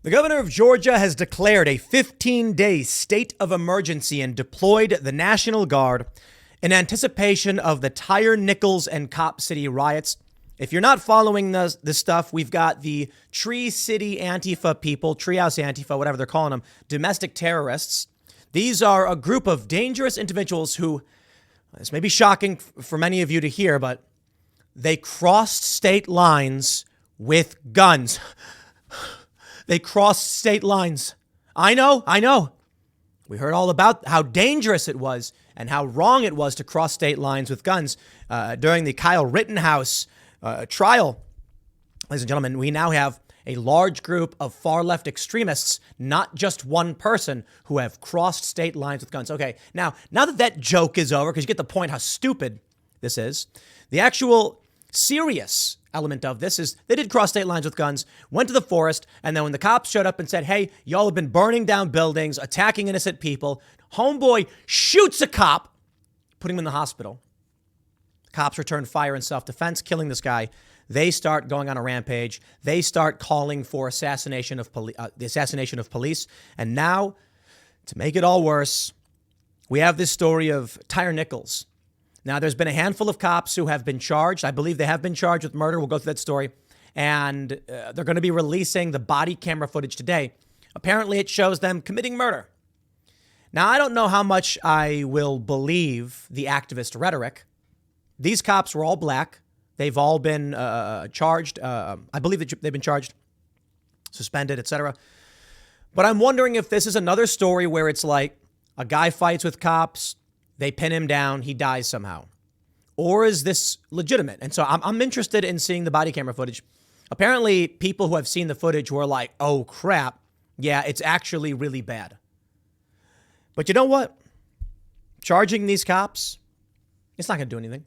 The governor of Georgia has declared a 15-day state of emergency and deployed the National Guard in anticipation of the Tyre, Nichols, and Cop City riots. If you're not following this stuff, we've got the Tree City Antifa people, Treehouse Antifa, whatever they're calling them, domestic terrorists. These are a group of dangerous individuals who, this may be shocking for many of you to hear, but they crossed state lines with guns. They crossed state lines. I know. We heard all about how dangerous it was and how wrong it was to cross state lines with guns during the Kyle Rittenhouse trial. Ladies and gentlemen, we now have a large group of far left extremists, not just one person, who have crossed state lines with guns. Okay, now that joke is over, because you get the point how stupid this is, the actual serious element of this is they did cross state lines with guns, went to the forest, and then when the cops showed up and said, hey, y'all have been burning down buildings, attacking innocent people, homeboy shoots a cop, putting him in the hospital. Cops return fire in self-defense, killing this guy. They start going on a rampage. They start calling for the assassination of police. And now, to make it all worse, we have this story of Tyre Nichols. Now, there's been a handful of cops who have been charged. I believe they have been charged with murder. We'll go through that story. And they're going to be releasing the body camera footage today. Apparently, it shows them committing murder. Now, I don't know how much I will believe the activist rhetoric. These cops were all black. They've all been charged. I believe that they've been charged, suspended, etc. But I'm wondering if this is another story where it's like a guy fights with cops, they pin him down, he dies somehow. Or is this legitimate? And so I'm interested in seeing the body camera footage. Apparently, people who have seen the footage were like, oh, crap. Yeah, it's actually really bad. But you know what? Charging these cops, it's not going to do anything.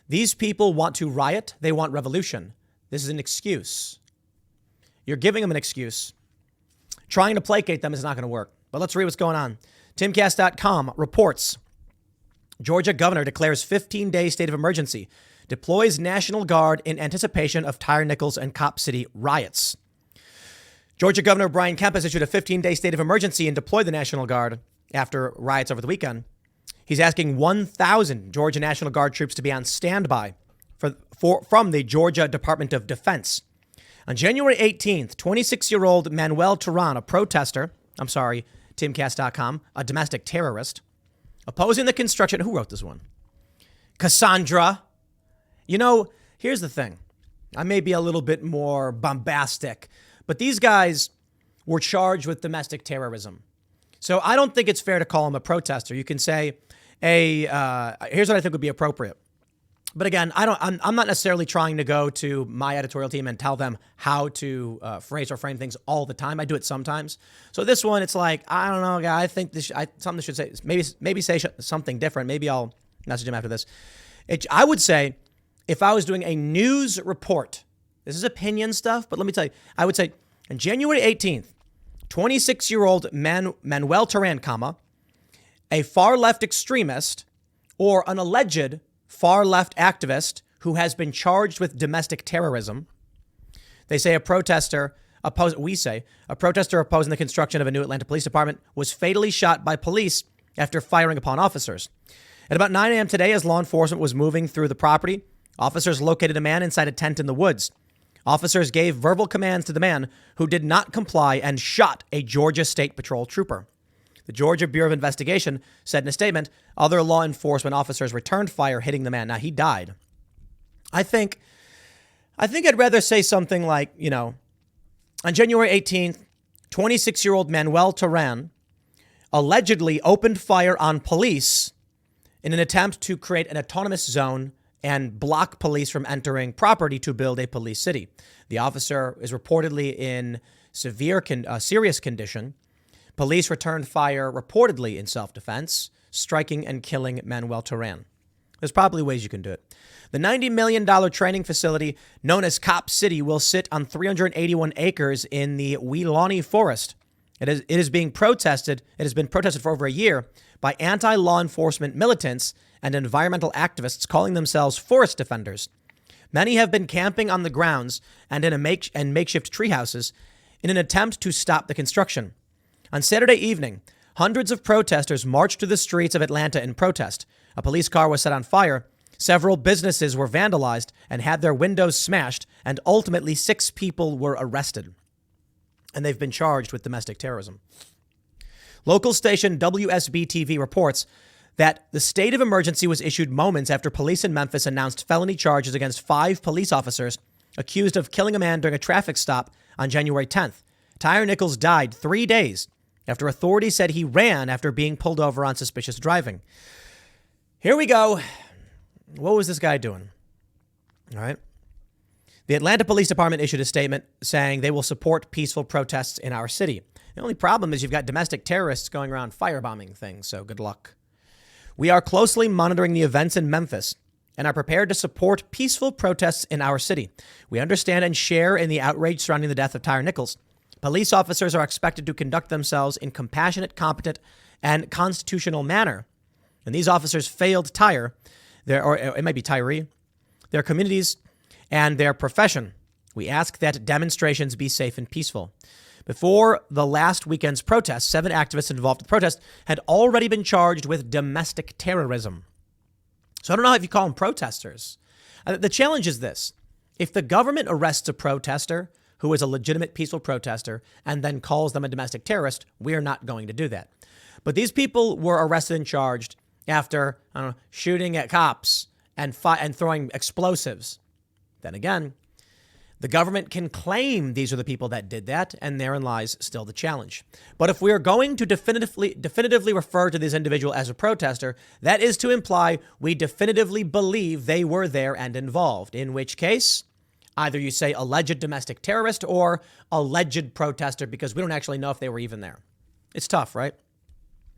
These people want to riot. They want revolution. This is an excuse. You're giving them an excuse. Trying to placate them is not going to work. But let's read what's going on. Timcast.com reports Georgia governor declares 15-day state of emergency, deploys National Guard in anticipation of Tyre, Nichols, and Cop City riots. Georgia Governor Brian Kemp has issued a 15-day state of emergency and deployed the National Guard after riots over the weekend. He's asking 1,000 Georgia National Guard troops to be on standby from the Georgia Department of Defense. On January 18th, 26-year-old Manuel Turan, a protester, Timcast.com, a domestic terrorist, opposing the construction. Who wrote this one? Cassandra. You know, here's the thing. I may be a little bit more bombastic, but these guys were charged with domestic terrorism. So I don't think it's fair to call him a protester. You can say, here's what I think would be appropriate. But again, I'm not necessarily trying to go to my editorial team and tell them how to phrase or frame things all the time. I do it sometimes. So this one, it's like, I don't know, guy. I think something should say, maybe say something different. Maybe I'll message him after this. I would say, if I was doing a news report, this is opinion stuff, but let me tell you, I would say on January 18th, 26-year-old Manuel Turan, a far left extremist or an alleged far left activist who has been charged with domestic terrorism. They say a protester opposing the construction of a new Atlanta police department was fatally shot by police after firing upon officers. At about 9 a.m. today, as law enforcement was moving through the property, officers located a man inside a tent in the woods. Officers gave verbal commands to the man, who did not comply and shot a Georgia State Patrol trooper. The Georgia Bureau of Investigation said in a statement, other law enforcement officers returned fire, hitting the man. Now, he died. I think I'd rather say something like, on January 18th, 26-year-old Manuel Turan allegedly opened fire on police in an attempt to create an autonomous zone and block police from entering property to build a police city. The officer is reportedly in serious condition. Police returned fire reportedly in self-defense, striking and killing Manuel Turan. There's probably ways you can do it. The $90 million training facility known as Cop City will sit on 381 acres in the Weelaunee Forest. It has been protested for over a year by anti-law enforcement militants and environmental activists calling themselves forest defenders. Many have been camping on the grounds and in makeshift tree houses in an attempt to stop the construction. On Saturday evening, hundreds of protesters marched to the streets of Atlanta in protest. A police car was set on fire. Several businesses were vandalized and had their windows smashed, and ultimately 6 people were arrested. And they've been charged with domestic terrorism. Local station WSB-TV reports that the state of emergency was issued moments after police in Memphis announced felony charges against 5 police officers accused of killing a man during a traffic stop on January 10th. Tyre Nichols died 3 days after authorities said he ran after being pulled over on suspicious driving. Here we go. What was this guy doing? All right. The Atlanta Police Department issued a statement saying they will support peaceful protests in our city. The only problem is you've got domestic terrorists going around firebombing things, so good luck. We are closely monitoring the events in Memphis and are prepared to support peaceful protests in our city. We understand and share in the outrage surrounding the death of Tyre Nichols. Police officers are expected to conduct themselves in compassionate, competent, and constitutional manner. And these officers failed Tyre, or it might be Tyre, their communities, and their profession. We ask that demonstrations be safe and peaceful. Before the last weekend's protests, 7 activists involved in the protest had already been charged with domestic terrorism. So I don't know if you call them protesters. The challenge is this. If the government arrests a protester who is a legitimate peaceful protester and then calls them a domestic terrorist, we are not going to do that. But these people were arrested and charged after, shooting at cops and throwing explosives. Then again, the government can claim these are the people that did that, and therein lies still the challenge. But if we are going to definitively refer to this individual as a protester, that is to imply we definitively believe they were there and involved, in which case either you say alleged domestic terrorist or alleged protester, because we don't actually know if they were even there. It's tough, right?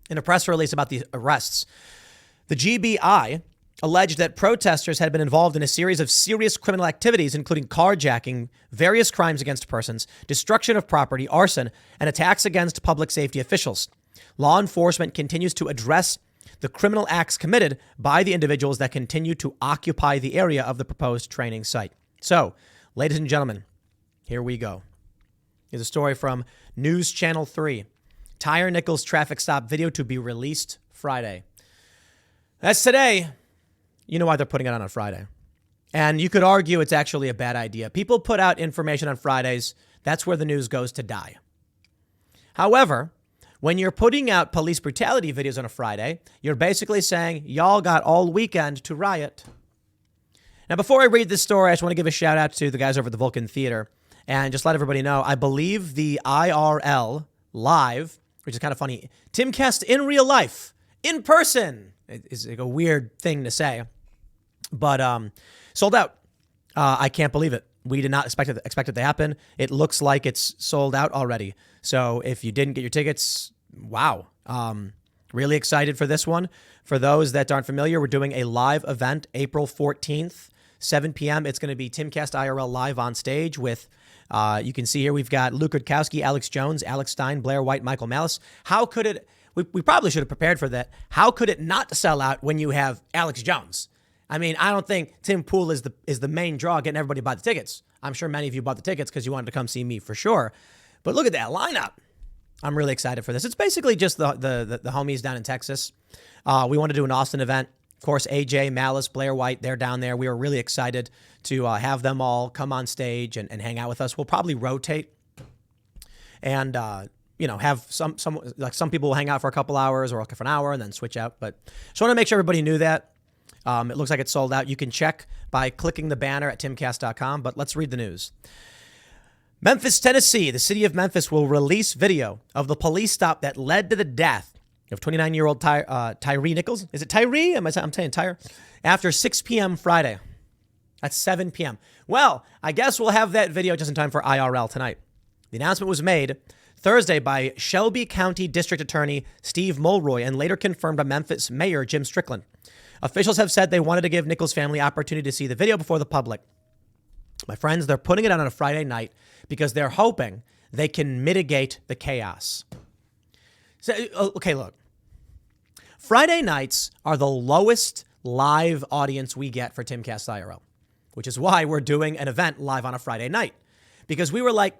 In a press release about the arrests, the GBI alleged that protesters had been involved in a series of serious criminal activities, including carjacking, various crimes against persons, destruction of property, arson, and attacks against public safety officials. Law enforcement continues to address the criminal acts committed by the individuals that continue to occupy the area of the proposed training site. So, ladies and gentlemen, here we go. Here's a story from News Channel 3. Tyre Nichols traffic stop video to be released Friday. That's today. You know why they're putting it on Friday. And you could argue it's actually a bad idea. People put out information on Fridays. That's where the news goes to die. However, when you're putting out police brutality videos on a Friday, you're basically saying, y'all got all weekend to riot. Now, before I read this story, I just want to give a shout out to the guys over at the Vulcan Theater and just let everybody know, I believe the IRL live, which is kind of funny, Timcast in real life, in person, is like a weird thing to say. But sold out. I can't believe it. We did not expect it to happen. It looks like it's sold out already. So if you didn't get your tickets, wow. Really excited for this one. For those that aren't familiar, we're doing a live event April 14th, 7 p.m. It's going to be Timcast IRL live on stage with, you can see here, we've got Luke Rutkowski, Alex Jones, Alex Stein, Blair White, Michael Malice. How could it, we probably should have prepared for that. How could it not sell out when you have Alex Jones? I mean, I don't think Tim Pool is the main draw getting everybody to buy the tickets. I'm sure many of you bought the tickets because you wanted to come see me for sure. But look at that lineup. I'm really excited for this. It's basically just the homies down in Texas. We want to do an Austin event. Of course, AJ, Malice, Blair White, they're down there. We were really excited to have them all come on stage and hang out with us. We'll probably rotate and, have some people will hang out for a couple hours or for an hour and then switch out. But just want to make sure everybody knew that. It looks like it's sold out. You can check by clicking the banner at timcast.com, but let's read the news. Memphis, Tennessee. The city of Memphis will release video of the police stop that led to the death of 29-year-old Tyre Nichols. Is it Tyre? I'm saying Tyre. After 6 p.m. Friday. That's 7 p.m. Well, I guess we'll have that video just in time for IRL tonight. The announcement was made Thursday by Shelby County District Attorney Steve Mulroy and later confirmed by Memphis Mayor Jim Strickland. Officials have said they wanted to give Nichols' family opportunity to see the video before the public. My friends, they're putting it out on a Friday night because they're hoping they can mitigate the chaos. So, okay, look. Friday nights are the lowest live audience we get for Timcast IRL, which is why we're doing an event live on a Friday night. Because we were like,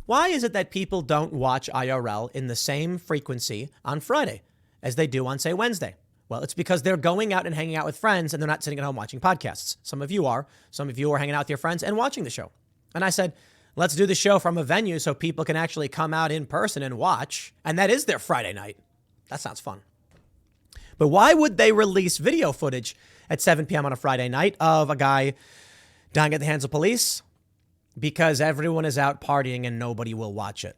why Why is it that people don't watch IRL in the same frequency on Friday as they do on, say, Wednesday? Well, it's because they're going out and hanging out with friends and they're not sitting at home watching podcasts. Some of you are. Some of you are hanging out with your friends and watching the show. And I said, let's do the show from a venue so people can actually come out in person and watch. And that is their Friday night. That sounds fun. But why would they release video footage at 7 p.m. on a Friday night of a guy dying at the hands of police? Because everyone is out partying and nobody will watch it.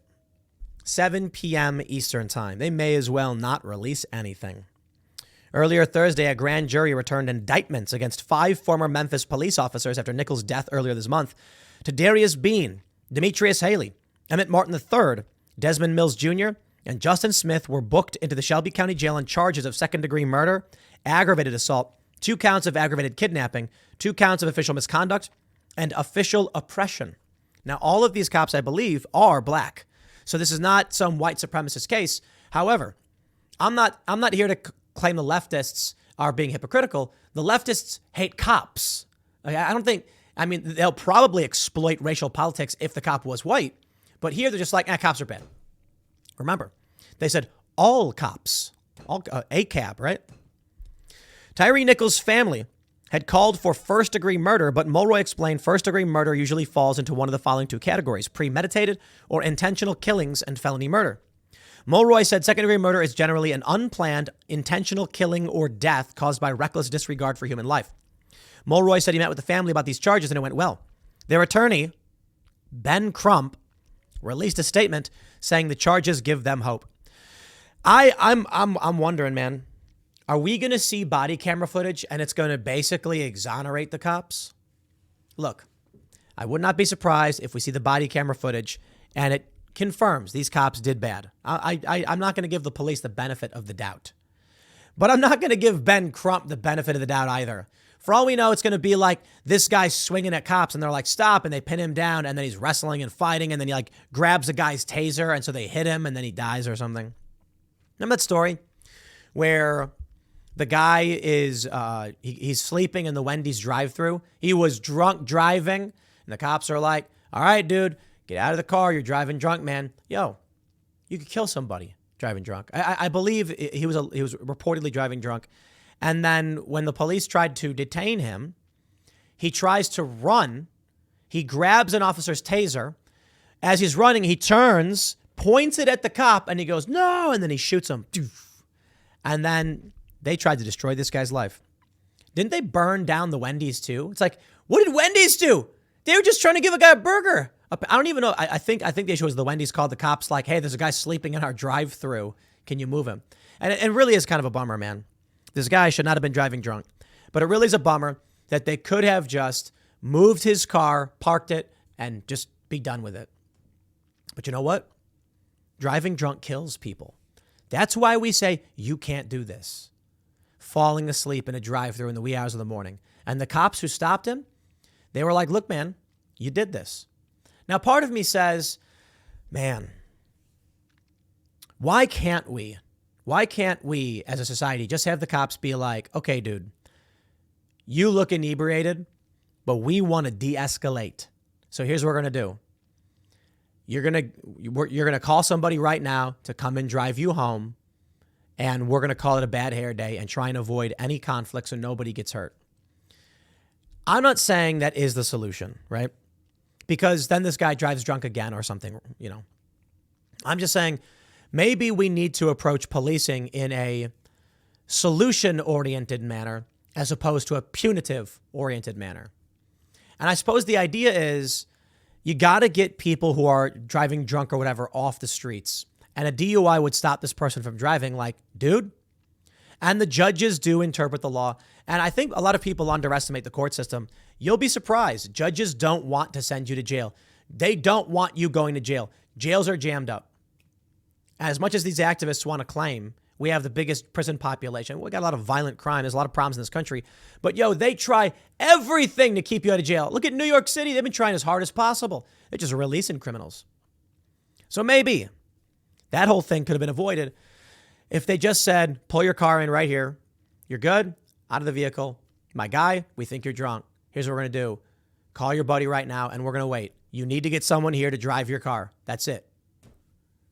7 p.m. Eastern time. They may as well not release anything. Earlier Thursday, a grand jury returned indictments against 5 former Memphis police officers after Nichols' death earlier this month. To Darius Bean, Demetrius Haley, Emmett Martin III, Desmond Mills Jr., and Justin Smith were booked into the Shelby County Jail on charges of second-degree murder, aggravated assault, 2 counts of aggravated kidnapping, 2 counts of official misconduct, and official oppression. Now, all of these cops, I believe, are black. So this is not some white supremacist case. However, I'm not here to claim the leftists are being hypocritical. The leftists hate cops. They'll probably exploit racial politics if the cop was white. But here they're just like, cops are bad. Remember, they said all cops, ACAB, right? Tyre Nichols' family had called for first-degree murder, but Mulroy explained first-degree murder usually falls into one of the following 2 categories: premeditated or intentional killings and felony murder. Mulroy said second-degree murder is generally an unplanned, intentional killing or death caused by reckless disregard for human life. Mulroy said he met with the family about these charges and it went well. Their attorney, Ben Crump, released a statement saying the charges give them hope. I'm wondering, man, are we going to see body camera footage and it's going to basically exonerate the cops? Look, I would not be surprised if we see the body camera footage and it confirms these cops did bad. I'm not going to give the police the benefit of the doubt. But I'm not going to give Ben Crump the benefit of the doubt either. For all we know, it's going to be like this guy's swinging at cops and they're like, stop, and they pin him down, and then he's wrestling and fighting, and then he like grabs a guy's taser, and so they hit him, and then he dies or something. Remember that story where the guy is he's sleeping in the Wendy's drive-thru? He was drunk driving, and the cops are like, all right, dude, get out of the car. You're driving drunk, man. Yo, you could kill somebody driving drunk. I believe he was reportedly driving drunk. And then when the police tried to detain him, he tries to run. He grabs an officer's taser. As he's running, he turns, points it at the cop, and he goes, no, and then he shoots him. And then they tried to destroy this guy's life. Didn't they burn down the Wendy's too? It's like, what did Wendy's do? They were just trying to give a guy a burger. I don't even know. I think the issue was the Wendy's called the cops like, hey, there's a guy sleeping in our drive-thru. Can you move him? And it really is kind of a bummer, man. This guy should not have been driving drunk. But it really is a bummer that they could have just moved his car, parked it, and just be done with it. But you know what? Driving drunk kills people. That's why we say you can't do this. Falling asleep in a drive-thru in the wee hours of the morning. And the cops who stopped him, they were like, look, man, you did this. Now, part of me says, man, why can't we as a society just have the cops be like, okay, dude, you look inebriated, but we want to de-escalate. So here's what we're going to do. You're going to call somebody right now to come and drive you home, and we're going to call it a bad hair day and try and avoid any conflict so nobody gets hurt. I'm not saying that is the solution, right? Because then this guy drives drunk again or something, you know. I'm just saying maybe we need to approach policing in a solution-oriented manner as opposed to a punitive-oriented manner. And I suppose the idea is you got to get people who are driving drunk or whatever off the streets. And a DUI would stop this person from driving like, dude. And the judges do interpret the law. And I think a lot of people underestimate the court system. You'll be surprised. Judges don't want to send you to jail. They don't want you going to jail. Jails are jammed up. As much as these activists want to claim we have the biggest prison population, we got a lot of violent crime. There's a lot of problems in this country. But they try everything to keep you out of jail. Look at New York City. They've been trying as hard as possible. They're just releasing criminals. So maybe that whole thing could have been avoided if they just said, pull your car in right here. You're good. Out of the vehicle. My guy, we think you're drunk. Here's what we're going to do. Call your buddy right now and we're going to wait. You need to get someone here to drive your car. That's it.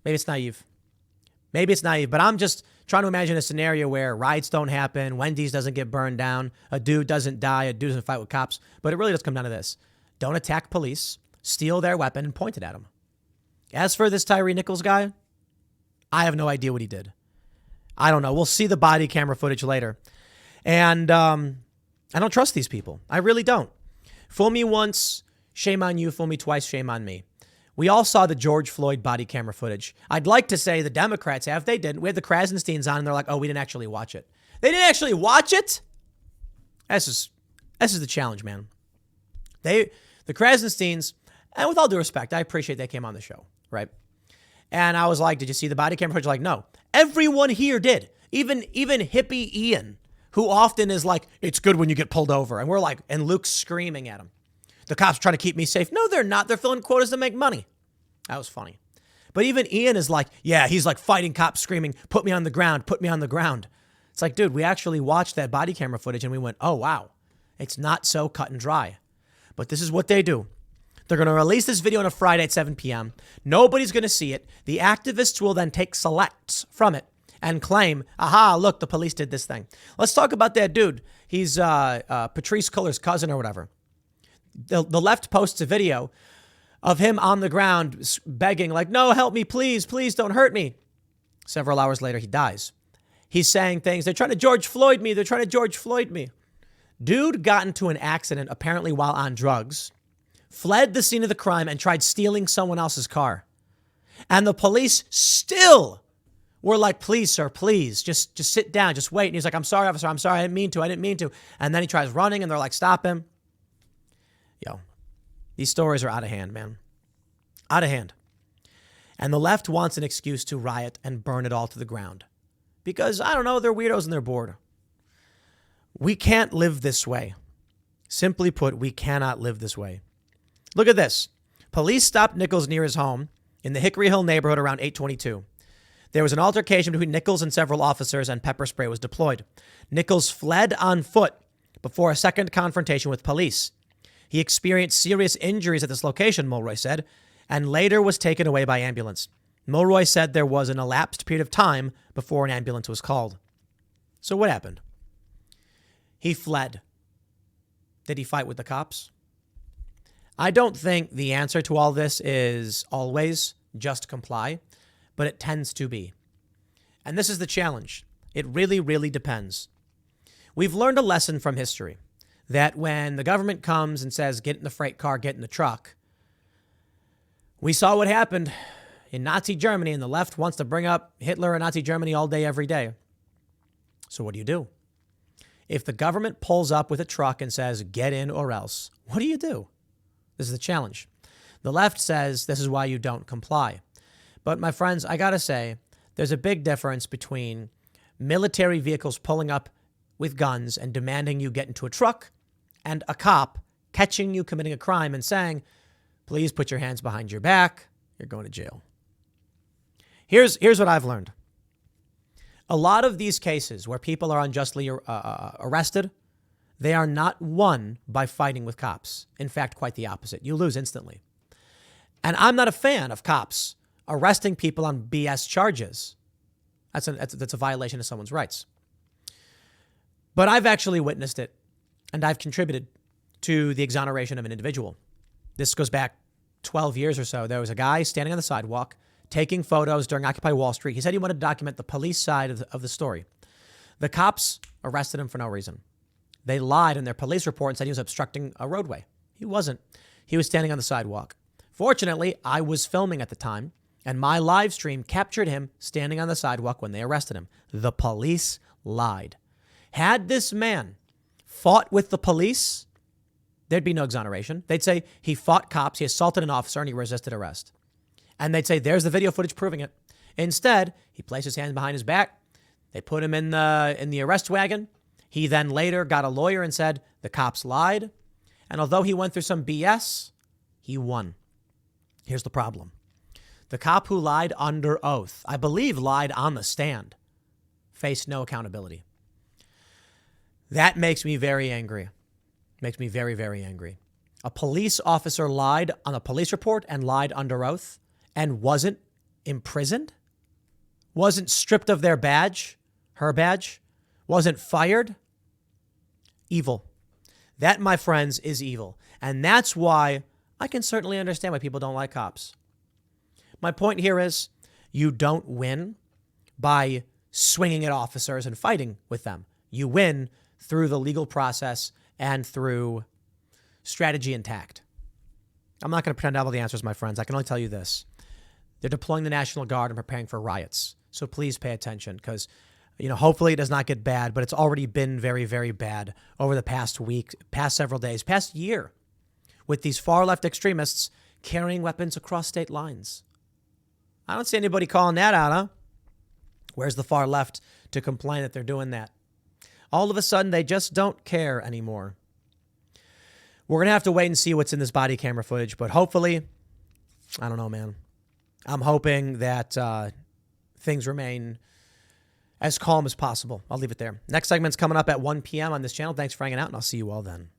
Maybe it's naive. Maybe it's naive, but I'm just trying to imagine a scenario where riots don't happen, Wendy's doesn't get burned down, a dude doesn't die, a dude doesn't fight with cops. But it really does come down to this. Don't attack police, steal their weapon, and point it at them. As for this Tyre Nichols guy, I have no idea what he did. I don't know. We'll see the body camera footage later. And I don't trust these people. I really don't. Fool me once, shame on you. Fool me twice, shame on me. We all saw the George Floyd body camera footage. I'd like to say the Democrats have. They didn't. We had the Krasensteins on, and they're like, oh, we didn't actually watch it. They didn't actually watch it? This is the challenge, man. The Krasensteins, and with all due respect, I appreciate they came on the show, right? And I was like, did you see the body camera footage? Like, no. Everyone here did. Even hippie Ian, who often is like, it's good when you get pulled over. And we're like, and Luke's screaming at him. The cops trying to keep me safe. No, they're not. They're filling quotas to make money. That was funny. But even Ian is like, yeah, he's like fighting cops, screaming, put me on the ground, put me on the ground. It's like, dude, we actually watched that body camera footage and we went, oh, wow. It's not so cut and dry. But this is what they do. They're going to release this video on a Friday at 7 p.m. Nobody's going to see it. The activists will then take selects from it and claim, aha, look, the police did this thing. Let's talk about that dude. He's Patrice Culler's cousin or whatever. The left posts a video of him on the ground begging like, no, help me, please, please don't hurt me. Several hours later, he dies. He's saying things. They're trying to George Floyd me. They're trying to George Floyd me. Dude got into an accident, apparently while on drugs, fled the scene of the crime and tried stealing someone else's car. And the police still were like, please, sir, please, just sit down, just wait. And he's like, I'm sorry, officer, I'm sorry, I didn't mean to. And then he tries running and they're like, stop him. Yo, these stories are out of hand, man. Out of hand. And the left wants an excuse to riot and burn it all to the ground. Because, I don't know, they're weirdos and they're bored. We can't live this way. Simply put, we cannot live this way. Look at this. Police stopped Nichols near his home in the Hickory Hill neighborhood around 8:22. There was an altercation between Nichols and several officers and pepper spray was deployed. Nichols fled on foot before a second confrontation with police. He experienced serious injuries at this location, Mulroy said, and later was taken away by ambulance. Mulroy said there was an elapsed period of time before an ambulance was called. So what happened? He fled. Did he fight with the cops? I don't think the answer to all this is always just comply, but it tends to be. And this is the challenge. It really, really depends. We've learned a lesson from history that when the government comes and says, get in the freight car, get in the truck, we saw what happened in Nazi Germany, and the left wants to bring up Hitler and Nazi Germany all day, every day. So what do? If the government pulls up with a truck and says, get in or else, what do? This is the challenge. The left says this is why you don't comply. But my friends, I got to say, there's a big difference between military vehicles pulling up with guns and demanding you get into a truck and a cop catching you committing a crime and saying, please put your hands behind your back. You're going to jail. Here's what I've learned. A lot of these cases where people are unjustly arrested, they are not won by fighting with cops. In fact, quite the opposite. You lose instantly. And I'm not a fan of cops arresting people on BS charges. That's a violation of someone's rights. But I've actually witnessed it, and I've contributed to the exoneration of an individual. This goes back 12 years or so. There was a guy standing on the sidewalk taking photos during Occupy Wall Street. He said he wanted to document the police side of the story. The cops arrested him for no reason. They lied in their police report and said he was obstructing a roadway. He wasn't. He was standing on the sidewalk. Fortunately, I was filming at the time, and my live stream captured him standing on the sidewalk when they arrested him. The police lied. Had this man fought with the police, there'd be no exoneration. They'd say he fought cops, he assaulted an officer, and he resisted arrest. And they'd say, there's the video footage proving it. Instead, he placed his hands behind his back. They put him in the arrest wagon. He then later got a lawyer and said the cops lied. And although he went through some BS, he won. Here's the problem. The cop who lied under oath, I believe lied on the stand, faced no accountability. That makes me very angry. Makes me very, very angry. A police officer lied on a police report and lied under oath and wasn't imprisoned, wasn't stripped of their badge, her badge, wasn't fired. Evil. That, my friends, is evil. And that's why I can certainly understand why people don't like cops. My point here is you don't win by swinging at officers and fighting with them. You win through the legal process and through strategy and tact. I'm not going to pretend to have all the answers, my friends. I can only tell you this. They're deploying the National Guard and preparing for riots. So please pay attention because, hopefully it does not get bad, but it's already been very, very bad over the past week, past several days, past year with these far left extremists carrying weapons across state lines. I don't see anybody calling that out, huh? Where's the far left to complain that they're doing that? All of a sudden, they just don't care anymore. We're going to have to wait and see what's in this body camera footage, but hopefully, I don't know, man. I'm hoping that things remain as calm as possible. I'll leave it there. Next segment's coming up at 1 p.m. on this channel. Thanks for hanging out, and I'll see you all then.